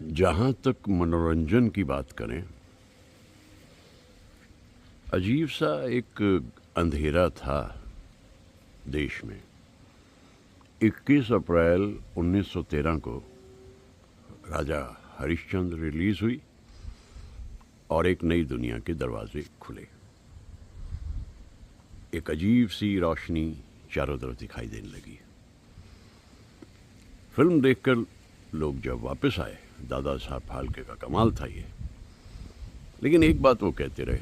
जहाँ तक मनोरंजन की बात करें, अजीब सा एक अंधेरा था देश में। 21 अप्रैल 1913 को राजा हरिश्चंद्र रिलीज हुई और एक नई दुनिया के दरवाजे खुले। एक अजीब सी रोशनी चारों तरफ दिखाई देने लगी। फिल्म देखकर लोग जब वापस आए, दादा साहब फाल्के का कमाल था ये। लेकिन एक बात वो कहते रहे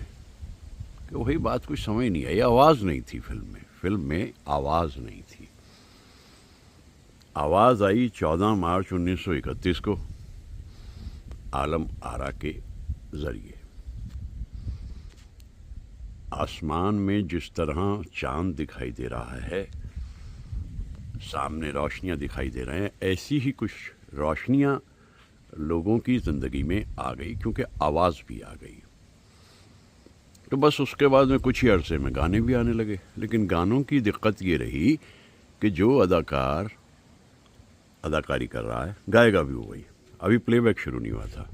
कि वही बात कुछ समझ नहीं आई, आवाज़ नहीं थी फिल्म में आवाज़ नहीं थी। आवाज़ आई 14 मार्च 1931 को आलम आरा के जरिए। आसमान में जिस तरह चांद दिखाई दे रहा है, सामने रोशनियां दिखाई दे रहे हैं, ऐसी ही कुछ रोशनियां लोगों की ज़िंदगी में आ गई, क्योंकि आवाज़ भी आ गई। तो बस उसके बाद में कुछ ही अरसे में गाने भी आने लगे। लेकिन गानों की दिक्कत ये रही कि जो अदाकार अदाकारी कर रहा है, गाएगा भी वही। अभी प्लेबैक शुरू नहीं हुआ था।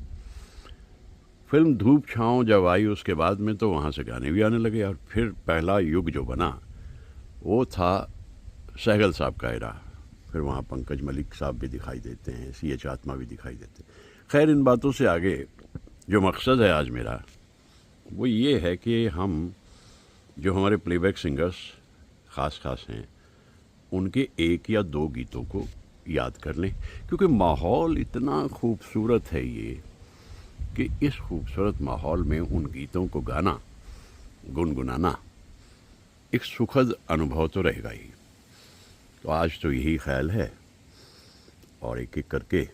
फिल्म धूप छाँव जब आई उसके बाद में तो वहाँ से गाने भी आने लगे। और फिर पहला युग जो बना वो था सहगल साहब का एरा। फिर वहाँ पंकज मलिक साहब भी दिखाई देते हैं, CH आत्मा भी दिखाई देते हैं। खैर, इन बातों से आगे जो मकसद है आज मेरा, वो ये है कि हम जो हमारे प्लेबैक सिंगर्स ख़ास हैं, उनके एक या दो गीतों को याद कर लें, क्योंकि माहौल इतना खूबसूरत है ये कि इस खूबसूरत माहौल में उन गीतों को गाना, गुनगुनाना एक सुखद अनुभव तो रहेगा ही। तो आज तो यही ख्याल है, और एक एक करके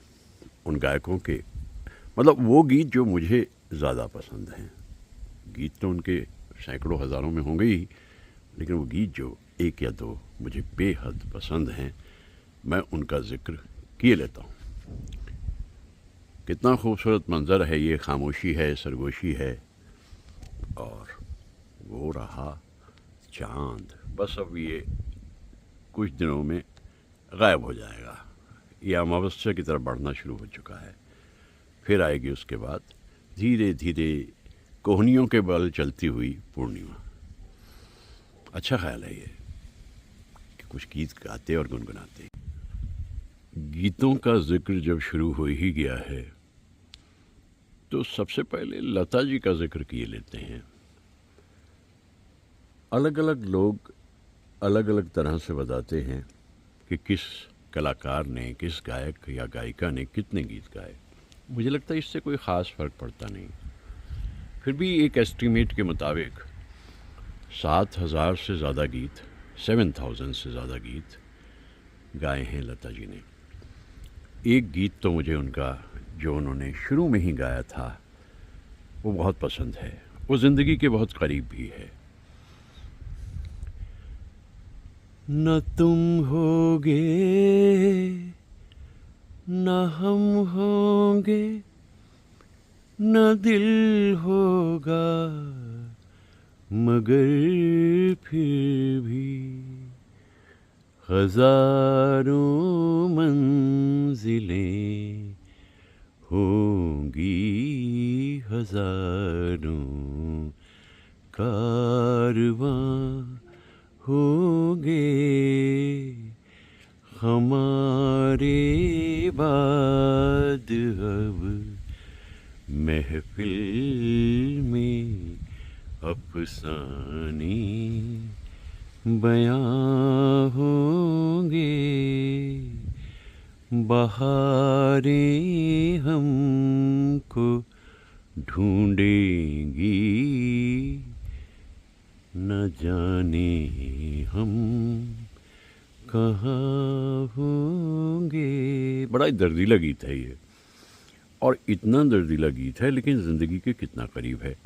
उन गायकों के, मतलब वो गीत जो मुझे ज़्यादा पसंद हैं। गीत तो उनके सैकड़ों हज़ारों में होंगे ही, लेकिन वो गीत जो एक या दो मुझे बेहद पसंद हैं, मैं उनका जिक्र किए लेता हूँ। कितना खूबसूरत मंज़र है ये, खामोशी है, सरगोशी है, और वो रहा चाँद। बस अब ये कुछ दिनों में गायब हो जाएगा। ये अमावस्या की तरफ बढ़ना शुरू हो चुका है। फिर आएगी उसके बाद धीरे धीरे कोहनियों के बल चलती हुई पूर्णिमा। अच्छा ख्याल है ये कि कुछ गीत गाते और गुनगुनाते। गीतों का जिक्र जब शुरू हो ही गया है तो सबसे पहले लता जी का जिक्र किए लेते हैं। अलग अलग लोग अलग अलग तरह से बताते हैं कि किस कलाकार ने, किस गायक या गायिका ने कितने गीत गाए। मुझे लगता है इससे कोई ख़ास फ़र्क पड़ता नहीं। फिर भी एक एस्टीमेट के मुताबिक 7,000 से ज़्यादा गीत, 7,000 से ज़्यादा गीत गाए हैं लता जी ने। एक गीत तो मुझे उनका, जो उन्होंने शुरू में ही गाया था, वो बहुत पसंद है। वो ज़िंदगी के बहुत करीब भी है। न तुम होगे न हम होंगे, न दिल होगा, मगर फिर भी हजारों मंजिलें होंगी, हजारों कारवां होंगे, हमारे बाद अब महफिल में अफसाने बयां होंगे, बहारें हमको ढूंढेंगी, न जाने हम कहाँ होंगे। बड़ा दर्दीला गीत है ये, और इतना दर्दीला गीत है लेकिन ज़िंदगी के कितना करीब है।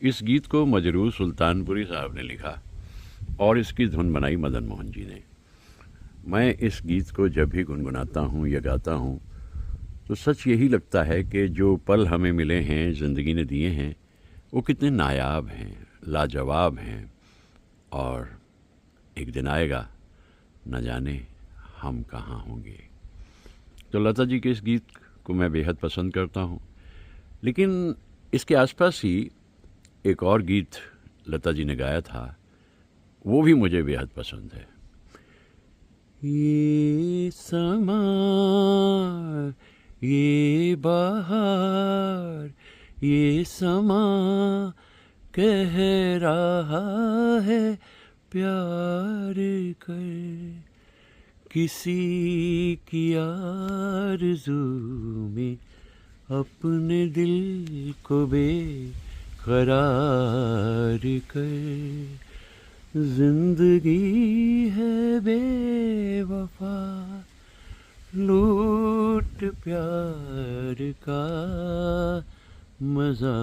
इस गीत को मजरूर सुल्तानपुरी साहब ने लिखा और इसकी धुन बनाई मदन मोहन जी ने। मैं इस गीत को जब भी गुनगुनाता हूँ या गाता हूँ तो सच यही लगता है कि जो पल हमें मिले हैं, ज़िंदगी ने दिए हैं, वो कितने नायाब हैं, लाजवाब हैं, और एक दिन आएगा न जाने हम कहाँ होंगे। तो लता जी के इस गीत को मैं बेहद पसंद करता हूँ, लेकिन इसके आसपास ही एक और गीत लता जी ने गाया था, वो भी मुझे बेहद पसंद है। ये समा, ये बहार, ये समा कह रहा है प्यार कर, किसी की आरज़ू में अपने दिल को बेकरार कर, जिंदगी है बेवफा लूट प्यार का मज़ा,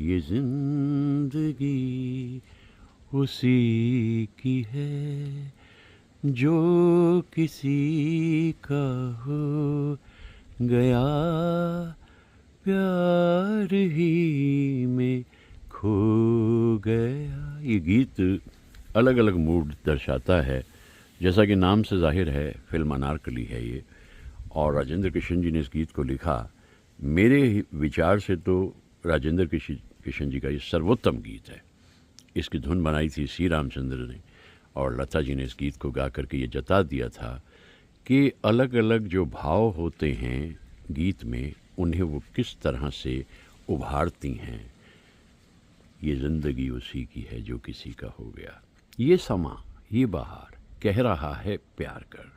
ये जिंदगी उसी की है जो किसी का हो गया प्यार ही में खो गया। ये गीत अलग अलग मूड दर्शाता है, जैसा कि नाम से जाहिर है फिल्म अनारकली है ये, और राजेंद्र किशन जी ने इस गीत को लिखा। मेरे विचार से तो राजेंद्र किशन जी का ये सर्वोत्तम गीत है। इसकी धुन बनाई थी सी रामचंद्र ने, और लता जी ने इस गीत को गा करके ये जता दिया था कि अलग अलग जो भाव होते हैं गीत में, उन्हें वो किस तरह से उभारती हैं। ये ज़िंदगी उसी की है जो किसी का हो गया, ये समा ये बहार कह रहा है प्यार कर।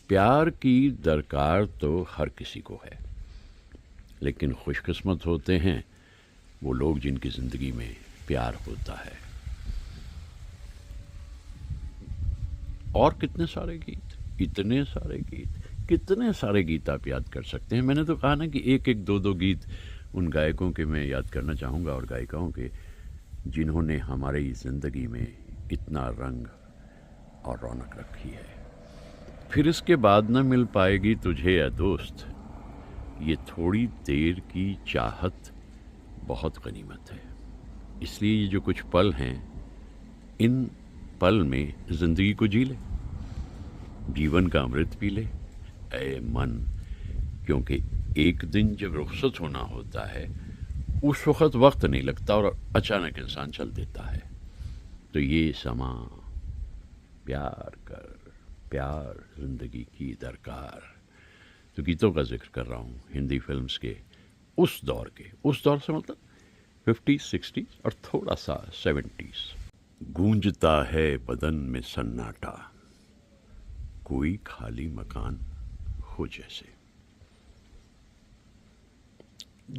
प्यार की दरकार तो हर किसी को है, लेकिन खुशकिस्मत होते हैं वो लोग जिनकी ज़िंदगी में प्यार होता है। और कितने सारे गीत, इतने सारे गीत, कितने सारे गीत आप याद कर सकते हैं। मैंने तो कहा ना कि एक एक दो दो गीत उन गायकों के मैं याद करना चाहूँगा और गायिकाओं के, जिन्होंने हमारी ज़िंदगी में इतना रंग और रौनक रखी है। फिर इसके बाद न मिल पाएगी तुझे ए दोस्त, ये थोड़ी देर की चाहत बहुत गनीमत है। इसलिए ये जो कुछ पल हैं, इन पल में ज़िंदगी को जी ले, जीवन का अमृत पी ले ऐ मन, क्योंकि एक दिन जब रुखसत होना होता है उस वक्त नहीं लगता और अचानक इंसान चल देता है। तो ये समा प्यार कर, प्यार ज़िंदगी की दरकार। तो गीतों का जिक्र कर रहा हूँ हिंदी फिल्म्स के उस दौर से मतलब 50s 60s और थोड़ा सा 70s। गूंजता है बदन में सन्नाटा, कोई खाली मकान हो जैसे,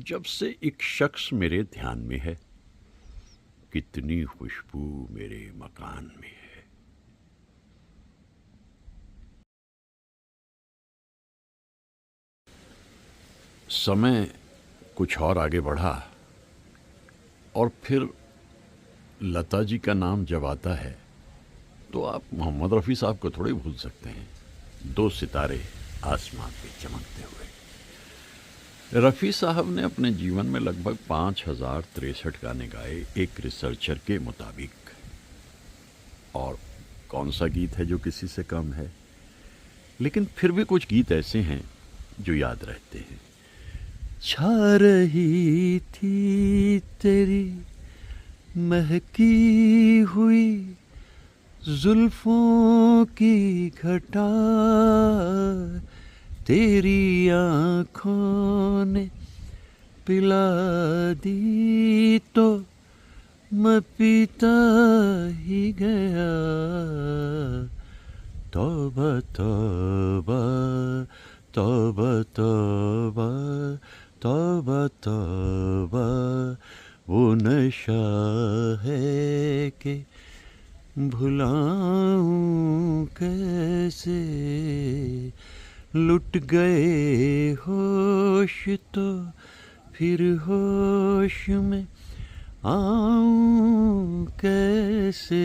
जब से एक शख्स मेरे ध्यान में है, कितनी खुशबू मेरे मकान में है। समय कुछ और आगे बढ़ा और फिर लता जी का नाम जब आता है तो आप मोहम्मद रफ़ी साहब को थोड़े भूल सकते हैं। दो सितारे आसमान पे चमकते हुए। रफ़ी साहब ने अपने जीवन में लगभग 5063 गाने गाए एक रिसर्चर के मुताबिक, और कौन सा गीत है जो किसी से कम है। लेकिन फिर भी कुछ गीत ऐसे हैं जो याद रहते हैं। छा रही थी तेरी महकी हुई जुल्फों की घटा, तेरी आँखों ने पिला दी तो मैं पीता ही गया। तौबा तौबा तौबा तौबा तौबा तौबा, वो नशा है कि भुलाऊं कैसे, लुट गए होश तो फिर होश में आऊं कैसे,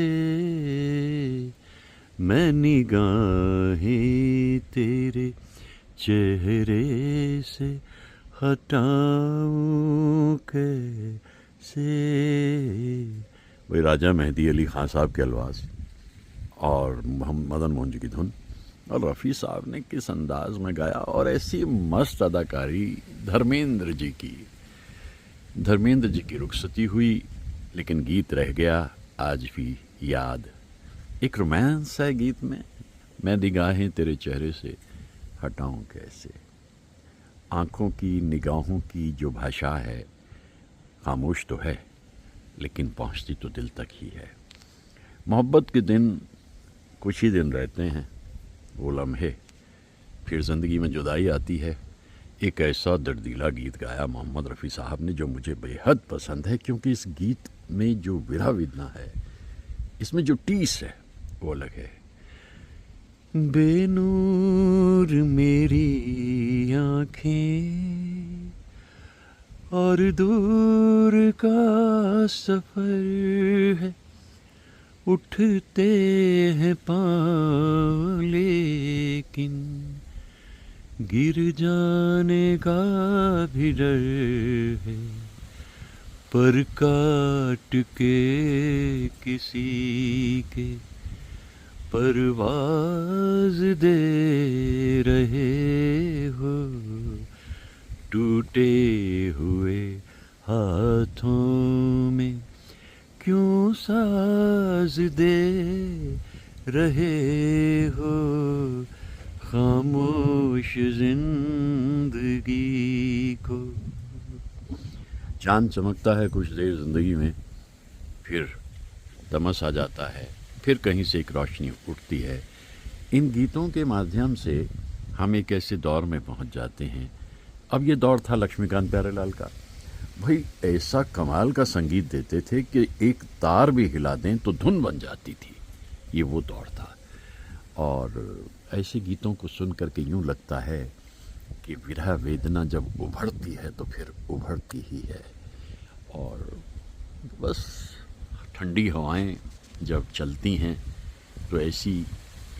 मैं निगाहें तेरे चेहरे से हटाऊं कैसे। वही राजा मेहदी अली खान साहब के अल्फाज और मदन मोहन जी की धुन। और रफ़ी साहब ने किस अंदाज में गाया, और ऐसी मस्त अदाकारी धर्मेंद्र जी की रुखसती हुई, लेकिन गीत रह गया आज भी याद। एक रोमांस है गीत में, मैं निगाहें तेरे चेहरे से हटाऊं कैसे। आंखों की निगाहों की जो भाषा है खामोश तो है, लेकिन पहुंचती तो दिल तक ही है। मोहब्बत के दिन कुछ ही दिन रहते हैं, वो लम्हे, फिर ज़िंदगी में जुदाई आती है। एक ऐसा दर्दीला गीत गाया मोहम्मद रफ़ी साहब ने जो मुझे बेहद पसंद है, क्योंकि इस गीत में जो विरह वेदना है, इसमें जो टीस है वो अलग है। बेनूर मेरी आँखें और दूर का सफ़र है, उठते हैं पाँव लेकिन गिर जाने का भी डर है, पर काट के किसी के परवाज़ दे रहे हो, टूटे हुए हाथों में क्यों साज दे रहे हो, खामोश जिंदगी को। चांद चमकता है कुछ देर ज़िंदगी में, फिर तमस आ जाता है, फिर कहीं से एक रोशनी उठती है। इन गीतों के माध्यम से हम एक ऐसे दौर में पहुंच जाते हैं। अब ये दौर था लक्ष्मीकांत प्यारेलाल का। भाई ऐसा कमाल का संगीत देते थे कि एक तार भी हिला दें तो धुन बन जाती थी। ये वो दौर था, और ऐसे गीतों को सुन करके यूँ लगता है कि विरह वेदना जब उभरती है तो फिर उभरती ही है। और बस ठंडी हवाएं जब चलती हैं तो ऐसी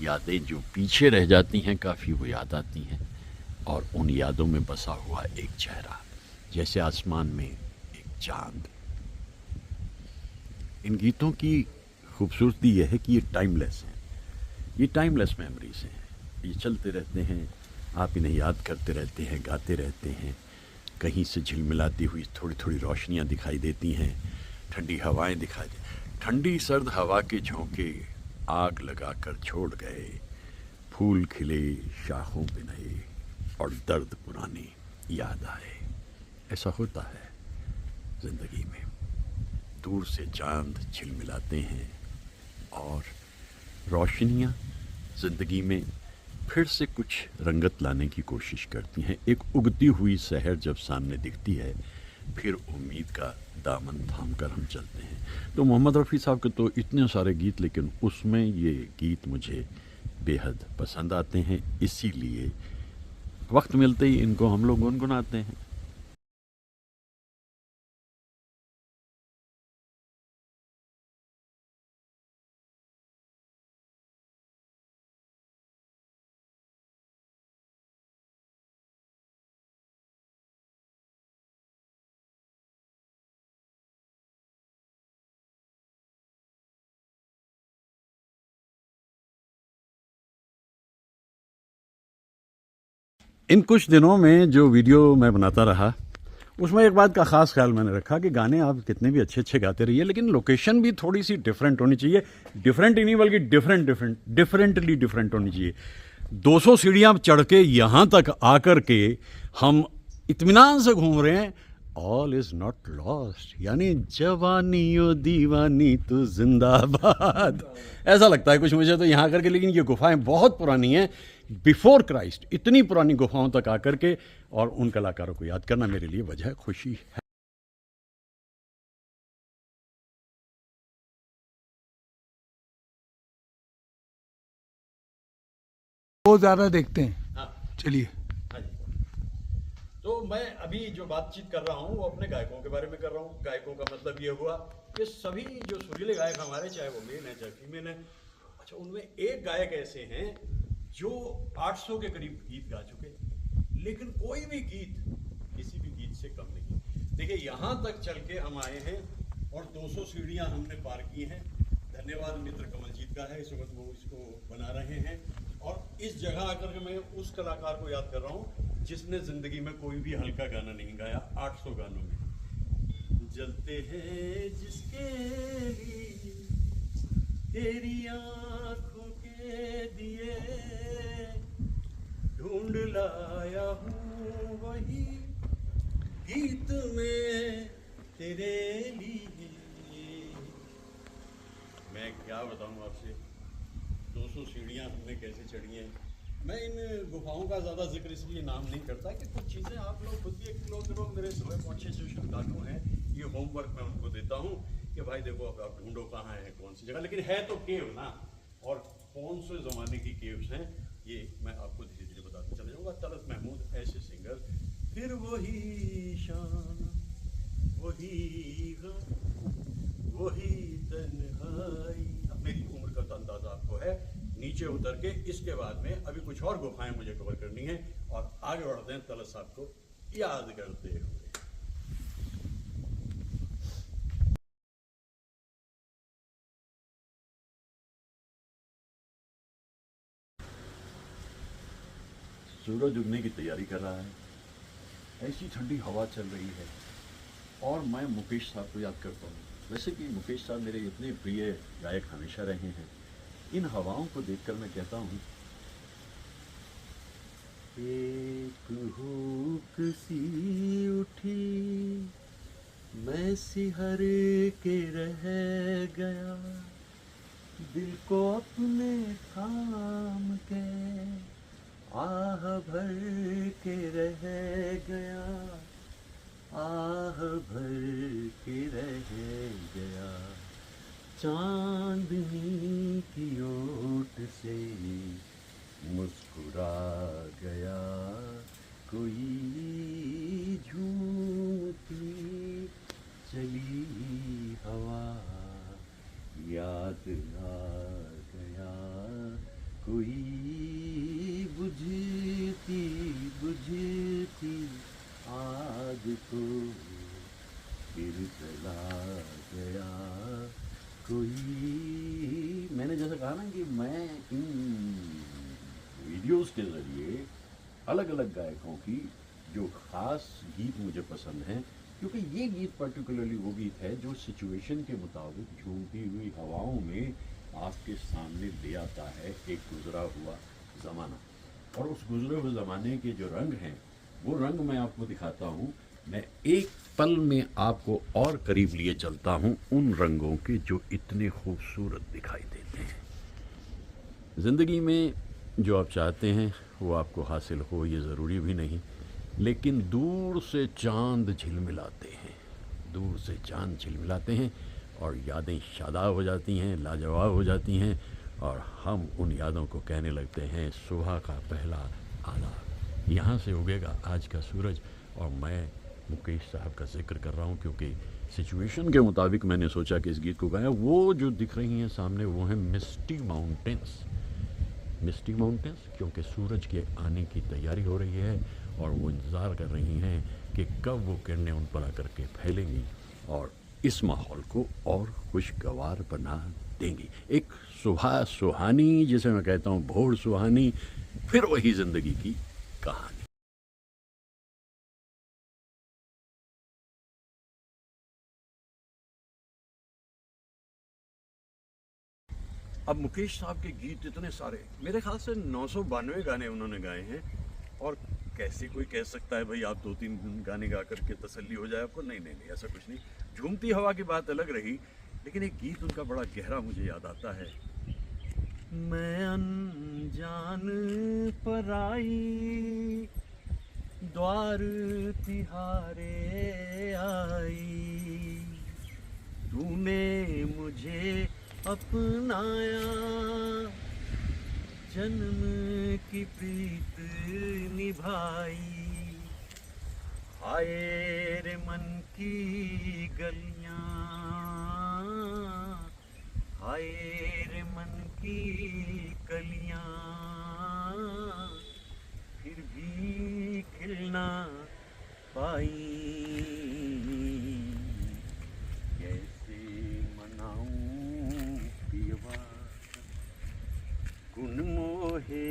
यादें जो पीछे रह जाती हैं काफ़ी, वो याद आती हैं। और उन यादों में बसा हुआ एक चेहरा, जैसे आसमान में एक चांद। इन गीतों की खूबसूरती यह है कि ये टाइमलेस हैं, ये टाइमलेस मेमोरीज हैं। ये चलते रहते हैं, आप इन्हें याद करते रहते हैं, गाते रहते हैं। कहीं से झिलमिलाती हुई थोड़ी थोड़ी रोशनियाँ दिखाई देती हैं, ठंडी हवाएं दिखाई दे, ठंडी सर्द हवा के झोंके आग लगा कर छोड़ गए, फूल खिले शाखों पे नए और दर्द पुराने याद आए। ऐसा होता है ज़िंदगी में, दूर से चांद झिलमिलाते हैं और रोशनियाँ ज़िंदगी में फिर से कुछ रंगत लाने की कोशिश करती हैं। एक उगती हुई शहर जब सामने दिखती है, फिर उम्मीद का दामन थाम कर हम चलते हैं। तो मोहम्मद रफ़ी साहब के तो इतने सारे गीत, लेकिन उसमें ये गीत मुझे बेहद पसंद आते हैं, इसीलिए वक्त मिलते ही इनको हम लोग गुनगुनाते हैं। इन कुछ दिनों में जो वीडियो मैं बनाता रहा, उसमें एक बात का ख़ास ख्याल मैंने रखा कि गाने आप कितने भी अच्छे अच्छे गाते रहिए, लेकिन लोकेशन भी थोड़ी सी डिफरेंट होनी चाहिए। डिफरेंट ही नहीं बल्कि डिफरेंटली डिफरेंट होनी चाहिए। 200 सीढ़ियाँ चढ़ के यहाँ तक आकर के हम इत्मीनान से घूम रहे हैं। ऑल इज़ नॉट लॉस्ट, यानी जवानी ओ दीवानी तू जिंदाबाद, ऐसा लगता है कुछ मुझे तो यहाँ आकर के। लेकिन ये गुफाएं बहुत पुरानी हैं, बिफोर क्राइस्ट, इतनी पुरानी गुफाओं तक आकर के, और उन कलाकारों को याद करना मेरे लिए वजह खुशी है। बहुत ज़्यादा देखते हैं। हाँ, चलिए, हाँ जी। तो मैं अभी जो बातचीत कर रहा हूँ वो अपने गायकों के बारे में कर रहा हूँ। गायकों का मतलब ये हुआ कि सभी जो सुरीले गायक हमारे, चाहे वो मेल है चाहे फीमेल है, अच्छा उनमें एक गायक ऐसे हैं जो 800 के करीब गीत गा चुके, लेकिन कोई भी गीत किसी भी गीत से कम नहीं। देखिए यहाँ तक चल के हम आए हैं और 200 सीढ़ियाँ हमने पार की हैं। धन्यवाद मित्र कमलजीत का है, इस वक्त वो इसको बना रहे हैं। और इस जगह आकर के मैं उस कलाकार को याद कर रहा हूँ जिसने जिंदगी में कोई भी हल्का गाना नहीं गाया 800 गानों में। जलते हैं जिसके लिए तेरी आंखों के दिए, ढूंढ लाया हूँ वही गीत में तेरे लिए। मैं क्या बताऊँ आपसे, 200 सीढ़ियाँ हमने कैसे चढ़ी हैं। मैं इन गुफाओं का ज़्यादा जिक्र इसलिए नाम नहीं करता कि कुछ चीज़ें आप लोग खुद भी एक्सप्लोर करो। मेरे सुबह पहुँचे जो श्रद्धालु हैं, ये होमवर्क मैं उनको देता हूँ कि भाई देखो अब आप ढूंढो कहाँ है कौन सी जगह, लेकिन है तो केव ना, और कौन से ज़माने की केव्स हैं ये मैं आपको धीरे धीरे बताते चले जाऊँगा। तलत महमूद ऐसे सिंगर, फिर वही शान वही गम वही तन्हाई। अब मेरी उम्र का तो अंदाजा आपको है। नीचे उतर के इसके बाद में अभी कुछ और गुफाएं मुझे कवर करनी है और आगे बढ़ते हैं तलत साहब को याद करते हुए। सूरज उगने की तैयारी कर रहा है, ऐसी ठंडी हवा चल रही है और मैं मुकेश साहब को याद करता हूँ। वैसे कि मुकेश साहब मेरे इतने प्रिय गायक हमेशा रहे हैं। इन हवाओं को देखकर मैं कहता हूँ, एक हुक सी उठी मैं सिहर के रह गया, दिल को अपने थाम के आह भर के रह गया, आह भर के रह गया। चांदनी की ओट से मुस्कुरा गया, कोई झूमती चली हवा याद आ गया, कोई बुझती बुझती आग को फिर जला गया कोई। मैंने जैसा कहा ना कि मैं इन वीडियोस के ज़रिए अलग अलग गायकों की जो ख़ास गीत मुझे पसंद हैं, क्योंकि ये गीत पर्टिकुलरली वो गीत है जो सिचुएशन के मुताबिक झूमती हुई हवाओं में आपके सामने ले आता है एक गुजरा हुआ ज़माना। और उस गुजरे हुए ज़माने के जो रंग हैं वो रंग मैं आपको दिखाता हूँ। मैं एक पल में आपको और करीब लिए चलता हूँ उन रंगों के जो इतने खूबसूरत दिखाई देते हैं। ज़िंदगी में जो आप चाहते हैं वो आपको हासिल हो ये ज़रूरी भी नहीं, लेकिन दूर से चांद झिलमिलाते हैं, दूर से चांद झिलमिलाते हैं और यादें शादाब हो जाती हैं, लाजवाब हो जाती हैं, और हम उन यादों को कहने लगते हैं सुबह का पहला आदाब। यहाँ से उगेगा आज का सूरज। और मैं मुकेश साहब का जिक्र कर रहा हूँ क्योंकि सिचुएशन के मुताबिक मैंने सोचा कि इस गीत को गाया। वो जो दिख रही हैं सामने वो हैं मिस्टी माउंटेंस। मिस्टी माउंटेंस क्योंकि सूरज के आने की तैयारी हो रही है और वो इंतज़ार कर रही हैं कि कब वो किरणें उन पर आकर के फैलेंगी और इस माहौल को और खुशगवार बना देंगी। एक सुबह सुहानी, जिसे मैं कहता हूँ भोर सुहानी, फिर वही ज़िंदगी की कहानी। अब मुकेश साहब के गीत इतने सारे, मेरे ख्याल से 992 गाने उन्होंने गाए हैं। और कैसे कोई कह सकता है भाई आप 2-3 गाने गा करके तसल्ली हो जाए आपको? नहीं नहीं नहीं, ऐसा कुछ नहीं। झूमती हवा की बात अलग रही, लेकिन एक गीत उनका बड़ा गहरा मुझे याद आता है। मैं अनजान पर आई द्वार तिहारे आई, तूने मुझे अपनाया जन्म की प्रीत निभाई, आए रे मन की गलियां, आए रे मन की कलियां, फिर भी खिलना पाई, कैसे मनाऊं पियवा गुन मोहे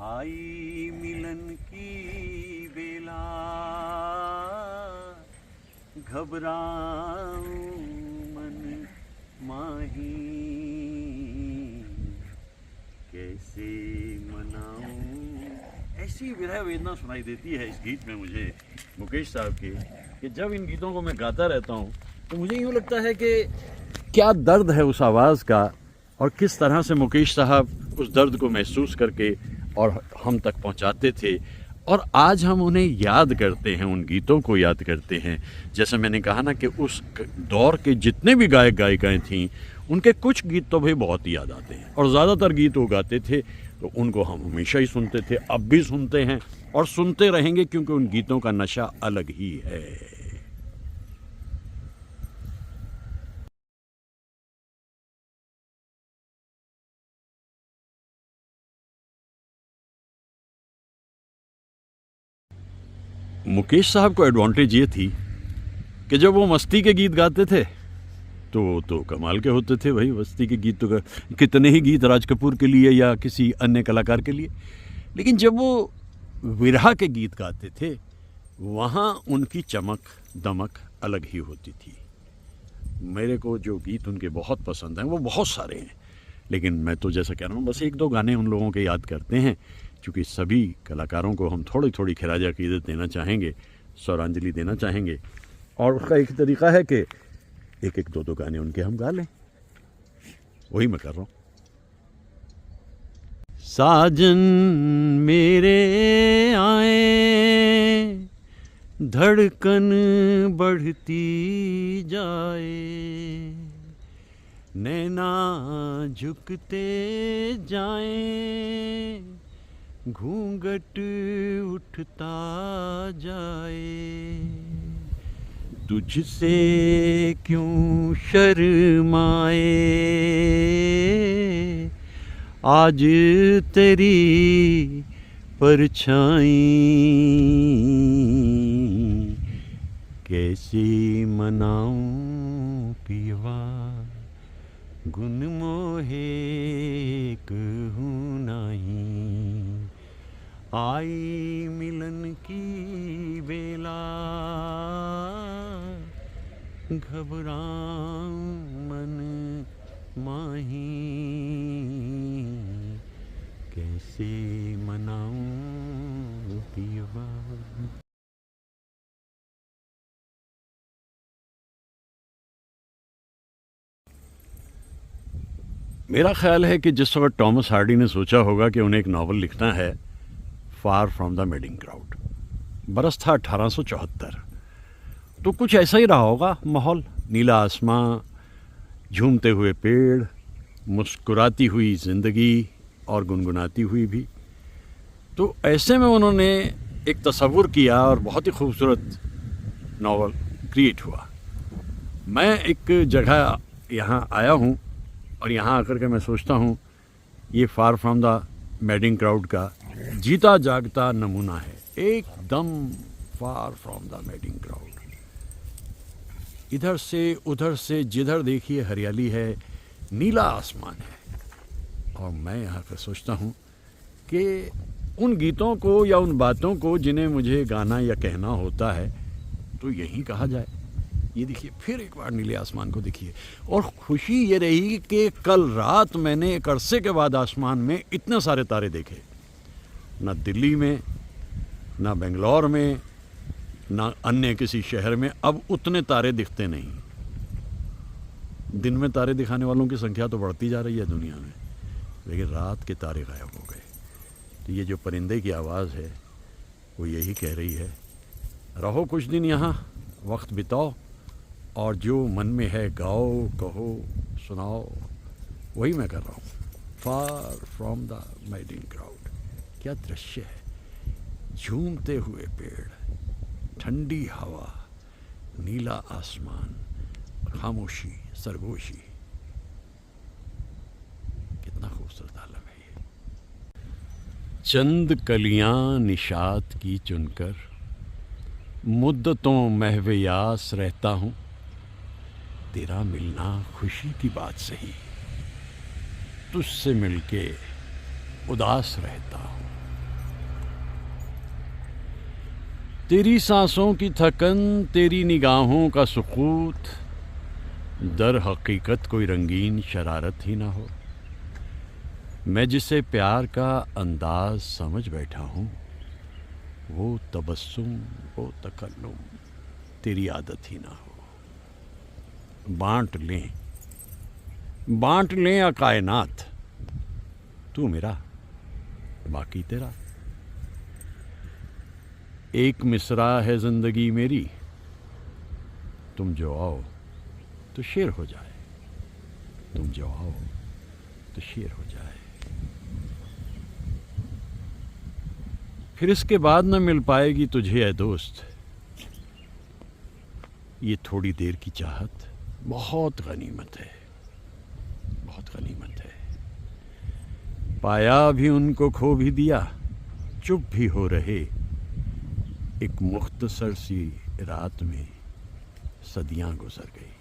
आई मिलन की बेला, घबराऊं मन माही, कैसे मनाऊं। ऐसी विरह वेदना सुनाई देती है इस गीत में मुझे मुकेश साहब के, कि जब इन गीतों को मैं गाता रहता हूँ तो मुझे यूँ लगता है कि क्या दर्द है उस आवाज़ का, और किस तरह से मुकेश साहब उस दर्द को महसूस करके और हम तक पहुंचाते थे, और आज हम उन्हें याद करते हैं, उन गीतों को याद करते हैं। जैसे मैंने कहा ना कि उस दौर के जितने भी गायक गायिकाएं थीं, उनके कुछ गीत तो भाई बहुत ही याद आते हैं, और ज़्यादातर गीत वो गाते थे तो उनको हम हमेशा ही सुनते थे, अब भी सुनते हैं और सुनते रहेंगे, क्योंकि उन गीतों का नशा अलग ही है। मुकेश साहब को एडवांटेज ये थी कि जब वो मस्ती के गीत गाते थे तो कमाल के होते थे भाई। मस्ती के गीत तो कितने ही गीत राज कपूर के लिए या किसी अन्य कलाकार के लिए, लेकिन जब वो विरह के गीत गाते थे वहाँ उनकी चमक दमक अलग ही होती थी। मेरे को जो गीत उनके बहुत पसंद हैं, वो बहुत सारे हैं, लेकिन मैं तो जैसा कह रहा हूँ बस एक दो गाने उन लोगों के याद करते हैं, क्योंकि सभी कलाकारों को हम थोड़ी थोड़ी खिराज अक़ीदत देना चाहेंगे, सौरांजलि देना चाहेंगे, और उसका एक तरीक़ा है कि एक एक दो दो गाने उनके हम गा लें। वही मैं कर रहा हूँ। साजन मेरे आए, धड़कन बढ़ती जाए, नैना झुकते जाए, घूंघट उठता जाए, तुझसे क्यों शर्माए, आज तेरी परछाई, कैसे मनाऊं पियवा, गुन मोहे कहूँ नहीं, आई मिलन की बेला, घबराऊं मन माही, कैसे मनाऊं पियवा। मेरा ख्याल है कि जिस वक्त टॉमस हार्डी ने सोचा होगा कि उन्हें एक नावल लिखना है, far from the madding crowd, बरस था 1874, तो कुछ ऐसा ही रहा होगा माहौल। नीला आसमां, झूमते हुए पेड़, मुस्कुराती हुई ज़िंदगी और गुनगुनाती हुई भी। तो ऐसे में उन्होंने एक तसव्वुर किया और बहुत ही खूबसूरत नावल क्रिएट हुआ। मैं एक जगह यहाँ आया हूँ और यहाँ आकर के मैं सोचता हूँ ये far from the madding crowd का जीता जागता नमूना है, एकदम far from the madding crowd. इधर से उधर से जिधर देखिए हरियाली है, नीला आसमान है, और मैं यहाँ पर सोचता हूँ कि उन गीतों को या उन बातों को जिन्हें मुझे गाना या कहना होता है तो यही कहा जाए। ये देखिए, फिर एक बार नीले आसमान को देखिए, और खुशी ये रही कि कल रात मैंने एक अरसे के बाद आसमान में इतने सारे तारे देखे। ना दिल्ली में, ना बेंगलोर में, ना अन्य किसी शहर में अब उतने तारे दिखते नहीं। दिन में तारे दिखाने वालों की संख्या तो बढ़ती जा रही है दुनिया में, लेकिन रात के तारे गायब हो गए। तो ये जो परिंदे की आवाज़ है वो यही कह रही है, रहो कुछ दिन यहाँ, वक्त बिताओ, और जो मन में है गाओ, कहो, सुनाओ। वही मैं कर रहा हूँ, far from the madding crowd. क्या दृश्य है, झूमते हुए पेड़, ठंडी हवा, नीला आसमान, खामोशी, सरगोशी। कितना खूबसूरत आलम है ये। चंद कलियां निशात की चुनकर, मुद्दतों महवे यास रहता हूँ, तेरा मिलना खुशी की बात सही, तुझसे मिलके उदास रहता हूँ। तेरी सांसों की थकन, तेरी निगाहों का सुकूत, दर हकीकत कोई रंगीन शरारत ही ना हो। मैं जिसे प्यार का अंदाज समझ बैठा हूँ, वो तबस्सुम, वो तकल्लुम तेरी आदत ही ना हो। बांट लें या कायनात, तू मेरा बाकी तेरा। एक मिसरा है जिंदगी मेरी, तुम जो आओ तो शेर हो जाए, तुम जो आओ तो शेर हो जाए। फिर इसके बाद न मिल पाएगी तुझे ऐ दोस्त, ये थोड़ी देर की चाहत बहुत गनीमत है, बहुत गनीमत है। पाया भी उनको, खो भी दिया, चुप भी हो रहे। एक मुख्तसर सी रात में सदियां गुजर गई।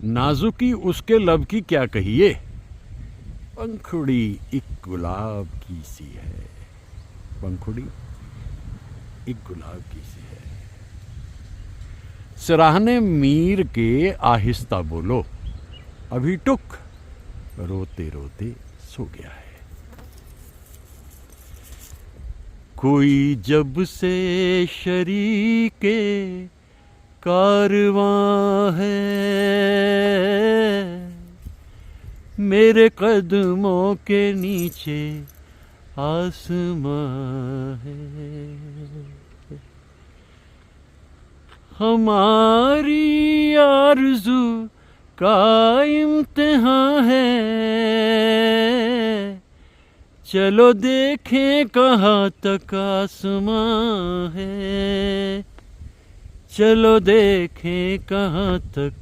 नाजुकी उसके लब की क्या कहिए, पंखुड़ी एक गुलाब की सी है, पंखुड़ी एक गुलाब की सी है। सराहने मीर के आहिस्ता बोलो, अभी टुक रोते रोते सो गया है। कोई जब से शरीके कारवां है, मेरे कदमों के नीचे आसमां है। हमारी आरज़ू का इम्तिहान है, चलो देखें कहाँ तक आसमां है, चलो देखें कहाँ तक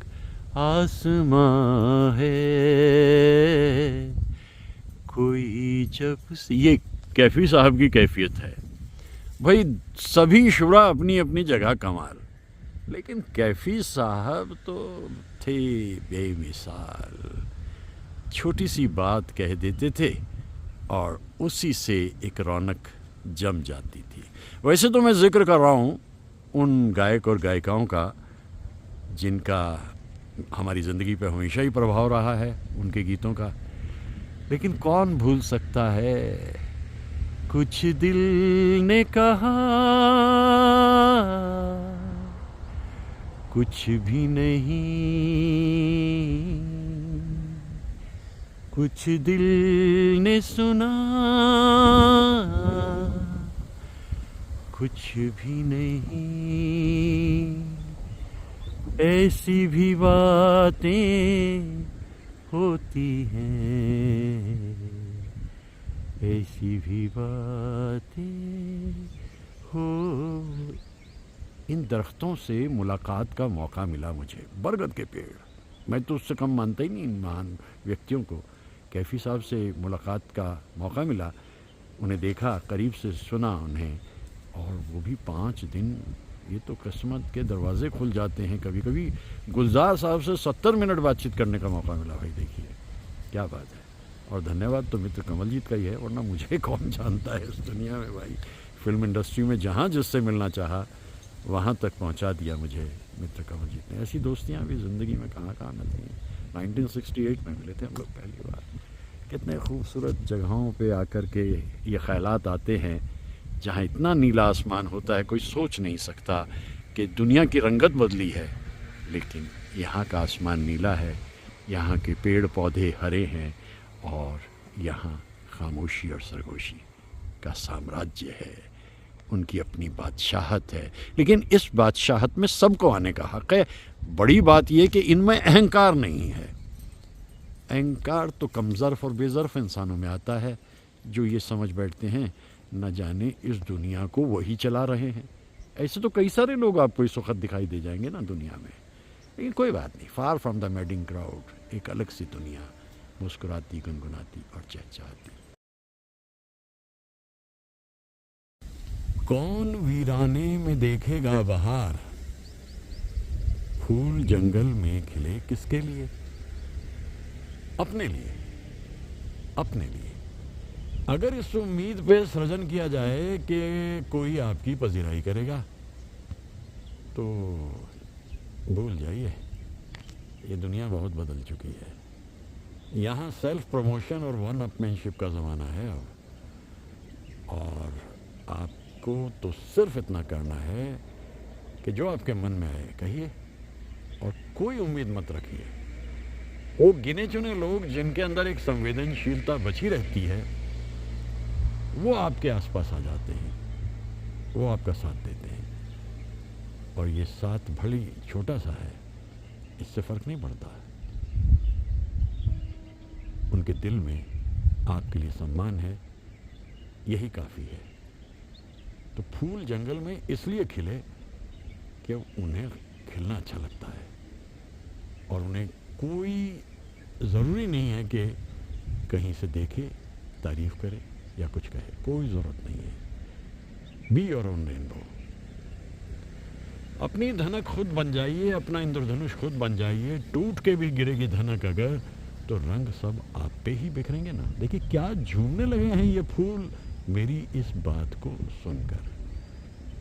आसमां है। कोई जब से, ये कैफी साहब की कैफियत है भाई। सभी शुरा अपनी अपनी जगह कमाल, लेकिन कैफी साहब तो थे बेमिसाल। छोटी सी बात कह देते थे और उसी से एक रौनक जम जाती थी। वैसे तो मैं जिक्र कर रहा हूँ उन गायक और गायिकाओं का जिनका हमारी ज़िंदगी पे हमेशा ही प्रभाव रहा है, उनके गीतों का। लेकिन कौन भूल सकता है, कुछ दिल ने कहा कुछ भी नहीं, कुछ दिल ने सुना कुछ भी नहीं। ऐसी भी बातें होती हैं, ऐसी भी बातें हो। इन दरख्तों से मुलाकात का मौका मिला मुझे, बरगद के पेड़। मैं तो उससे कम मानता ही नहीं इन महान व्यक्तियों को। कैफी साहब से मुलाकात का मौका मिला, उन्हें देखा, करीब से सुना उन्हें, और वो भी 5 दिन। ये तो किस्मत के दरवाजे खुल जाते हैं कभी कभी। गुलजार साहब से 70 मिनट बातचीत करने का मौका मिला भाई, देखिए क्या बात है। और धन्यवाद तो मित्र कमलजीत का ही है, वरना मुझे कौन जानता है इस दुनिया में भाई। फिल्म इंडस्ट्री में जहाँ जिससे मिलना चाहा वहाँ तक पहुँचा दिया मुझे मित्र कमलजीत ने। ऐसी दोस्तियाँ भी ज़िंदगी में कहाँ कहाँ मिलती हैं। 1968 में मिले थे हम लोग पहली बार। कितने खूबसूरत जगहों पे आकर के ये ख्यालात आते हैं जहाँ इतना नीला आसमान होता है, कोई सोच नहीं सकता कि दुनिया की रंगत बदली है, लेकिन यहाँ का आसमान नीला है, यहाँ के पेड़ पौधे हरे हैं, और यहाँ खामोशी और सरगोशी का साम्राज्य है। उनकी अपनी बादशाहत है, लेकिन इस बादशाहत में सबको आने का हक़ है। बड़ी बात यह कि इनमें अहंकार नहीं है। अहंकार तो कमज़र्फ़ और बेज़र्फ़ इंसानों में आता है, जो ये समझ बैठते हैं न जाने इस दुनिया को वही चला रहे हैं। ऐसे तो कई सारे लोग आपको इस वक्त दिखाई दे जाएंगे ना दुनिया में, लेकिन कोई बात नहीं। Far from the madding crowd, एक अलग सी दुनिया, मुस्कुराती, गुनगुनाती और चहचहाती। कौन वीराने में देखेगा बहार, फूल जंगल में खिले किसके लिए? अपने लिए, अपने लिए। अगर इस उम्मीद पे सृजन किया जाए कि कोई आपकी पजीराई करेगा, तो भूल जाइए, ये दुनिया बहुत बदल चुकी है। यहाँ सेल्फ प्रमोशन और वन अपमैनशिप का ज़माना है अब, और आपको तो सिर्फ इतना करना है कि जो आपके मन में आए कहिए, और कोई उम्मीद मत रखिए। वो गिने चुने लोग जिनके अंदर एक संवेदनशीलता बची रहती है, वो आपके आसपास आ जाते हैं, वो आपका साथ देते हैं। और ये साथ भली छोटा सा है, इससे फ़र्क नहीं पड़ता। उनके दिल में आपके लिए सम्मान है, यही काफ़ी है। तो फूल जंगल में इसलिए खिले कि उन्हें खिलना अच्छा लगता है, और उन्हें कोई ज़रूरी नहीं है कि कहीं से देखे, तारीफ़ करे या कुछ कहे, कोई ज़रूरत नहीं है। Be your own rainbow. अपनी धनक खुद बन जाइए, अपना इंद्रधनुष खुद बन जाइए। टूट के भी गिरेगी धनक अगर, तो रंग सब आप पे ही बिखरेंगे ना। देखिए क्या झूमने लगे हैं ये फूल मेरी इस बात को सुनकर।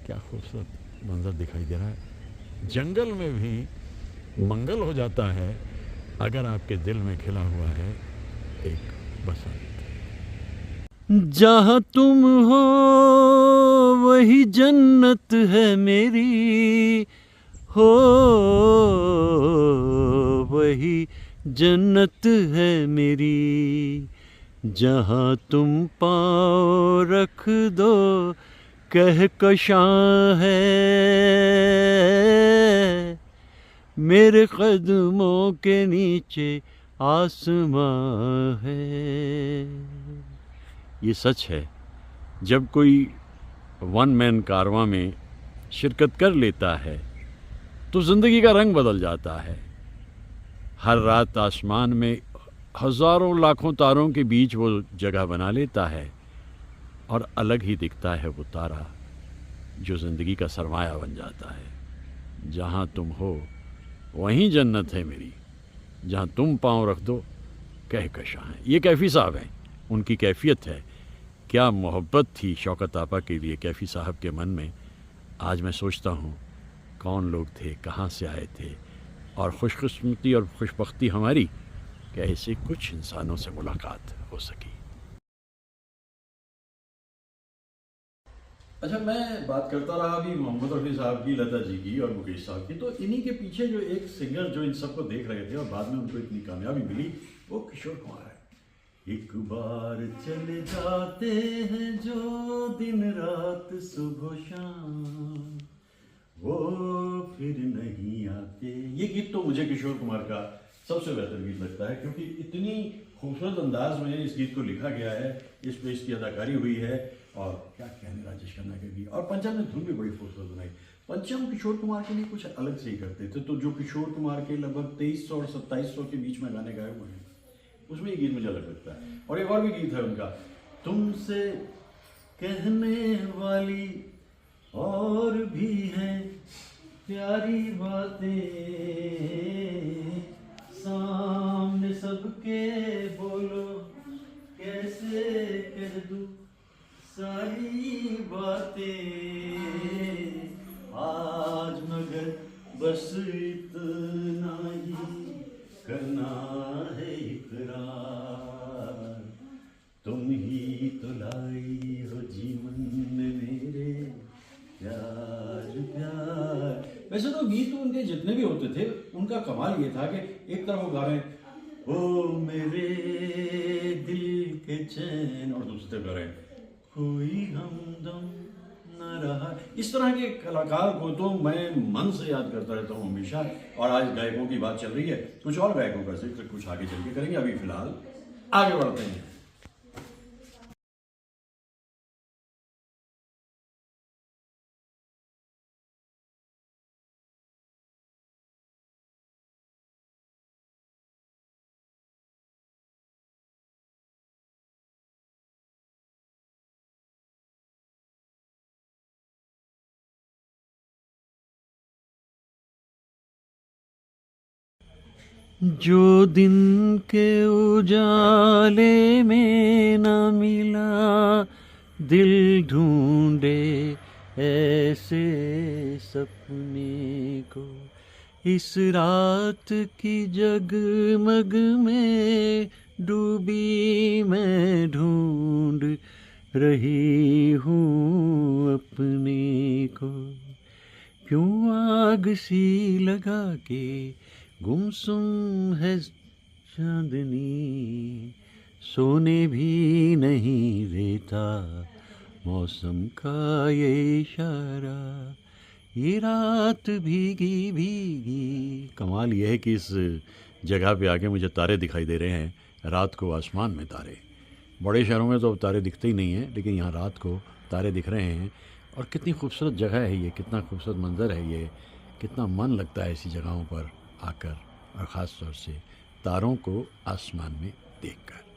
क्या खूबसूरत मंजर दिखाई दे रहा है। जंगल में भी मंगल हो जाता है अगर आपके दिल में खिला हुआ है एक बसंत। जहाँ तुम हो वही जन्नत है मेरी, हो वही जन्नत है मेरी। जहाँ तुम पाँव रख दो कहकशां है मेरे कदमों के नीचे आसमां है। ये सच है, जब कोई वन मैन कारवां में शिरकत कर लेता है तो ज़िंदगी का रंग बदल जाता है। हर रात आसमान में हज़ारों लाखों तारों के बीच वो जगह बना लेता है, और अलग ही दिखता है वो तारा जो ज़िंदगी का सरमाया बन जाता है। जहाँ तुम हो वहीं जन्नत है मेरी, जहाँ तुम पाँव रख दो कहकशां है। ये कैफ़ी साहब हैं, उनकी कैफियत है। क्या मोहब्बत थी शौकत आपा के लिए कैफ़ी साहब के मन में। आज मैं सोचता हूँ कौन लोग थे, कहाँ से आए थे, और खुशकिस्मती और खुशबख्ती हमारी कि ऐसे कुछ इंसानों से मुलाकात हो सकी। अच्छा, मैं बात करता रहा अभी मोहम्मद रफ़ी साहब की, लता जी की और मुकेश साहब की, तो इन्हीं के पीछे जो एक सिंगर जो इन सबको देख रहे थे और बाद में उनको इतनी कामयाबी मिली, वो किशोर कुमार है। एक बार चले जाते हैं जो दिन रात सुबह शाम, वो फिर नहीं आते। ये गीत तो मुझे किशोर कुमार का सबसे बेहतर गीत लगता है, क्योंकि इतनी खूबसूरत अंदाज में इस गीत को लिखा गया है, इस पे इसकी अदाकारी हुई है, और क्या कहने राजेश खन्ना के भी। और पंचम ने धुन भी बड़ी खूबसूरत बनाई। पंचम किशोर कुमार के लिए कुछ अलग से ही करते थे, तो जो किशोर कुमार के लगभग 2300 और 2700 के बीच में गाने गाए हुए हैं, उसमें ये गीत मुझे अलग लगता है। और एक और भी गीत है उनका, तुमसे कहने वाली और भी हैं प्यारी बातें, सामने सबके बोलो कैसे कह दूं सारी बातें, आज मगर बस इतना ही करना है इकरार, तुम ही तो लाई हो जीवन में मेरे प्यार प्यार। वैसे तो गीत उनके जितने भी होते थे, उनका कमाल ये था कि एक तरफ वो गा रहे हैं ओ मेरे दिल के चैन, और दूसरी तरफ गा रहे हैं कोई हमदम न रहा। इस तरह के कलाकार को तो मैं मन से याद करता रहता हूँ हमेशा। और आज गायकों की बात चल रही है, कुछ और गायकों का जिक्र कुछ आगे चल के करेंगे। अभी फिलहाल आगे बढ़ते हैं। जो दिन के उजाले में न मिला, दिल ढूंढे ऐसे सपने को। इस रात की जगमग में डूबी मैं ढूंढ रही हूँ अपने को। क्यों आग सी लगा के गुमसुम है चांदनी, सोने भी नहीं देता मौसम का ये इशारा। ये रात भीगी भीगी। कमाल ये है कि इस जगह पे आके मुझे तारे दिखाई दे रहे हैं, रात को आसमान में तारे। बड़े शहरों में तो अब तारे दिखते ही नहीं हैं, लेकिन यहाँ रात को तारे दिख रहे हैं। और कितनी खूबसूरत जगह है ये, कितना खूबसूरत मंज़र है ये, कितना मन लगता है ऐसी जगहों पर आकर, और ख़ास तौर से तारों को आसमान में देखकर।